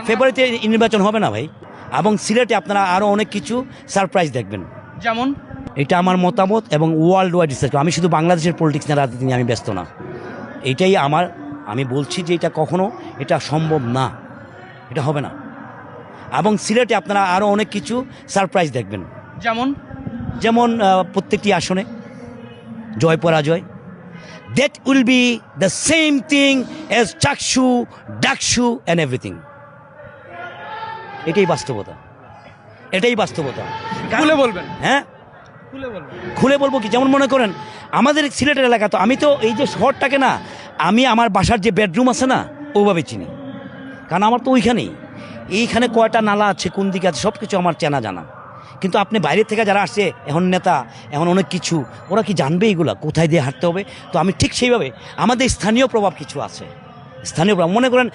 ফেব্রুয়ারিতে নির্বাচন হবে না ভাই, এবং সিলেটে আপনারা আরও অনেক কিছু সারপ্রাইজ দেখবেন। যেমন এটা আমার মতামত এবং ওয়ার্ল্ড ওয়াইড রিসার্চ। আমি শুধু বাংলাদেশের পলিটিক্স নিয়ে রাজনীতি নিয়ে আমি ব্যস্ত না, এটাই আমি বলছি যে এটা সম্ভব না, এটা হবে না। এবং সিলেটে আপনারা আরও অনেক কিছু সারপ্রাইজ দেখবেন। যেমন প্রত্যেকটি আসনে জয় পরাজয়, that will be the same thing as Chaksu DUCSU and everything. এটাই বাস্তবতা। খুলে বলবেন। হ্যাঁ, খুলে বলবো কি, যেমন মনে করেন আমাদের সিলেটের এলাকা, তো আমি তো এই যে শহরটাকে না, আমি আমার বাসার যে বেডরুম আছে না ওভাবে চিনি, কারণ আমার তো এইখানে কয়টা নালা আছে, কোন দিকে আছে, সব কিছু আমার চেনা জানা। কিন্তু আপনি বাইরের থেকে যারা আসছে, এখন নেতা, এখন অনেক কিছু, ওরা কি জানবে এইগুলা কোথায় দিয়ে হাঁটতে হবে? তো আমি ঠিক সেইভাবে আমাদের স্থানীয় প্রভাব কিছু আছে, স্থানীয় প্রভাব মনে করেন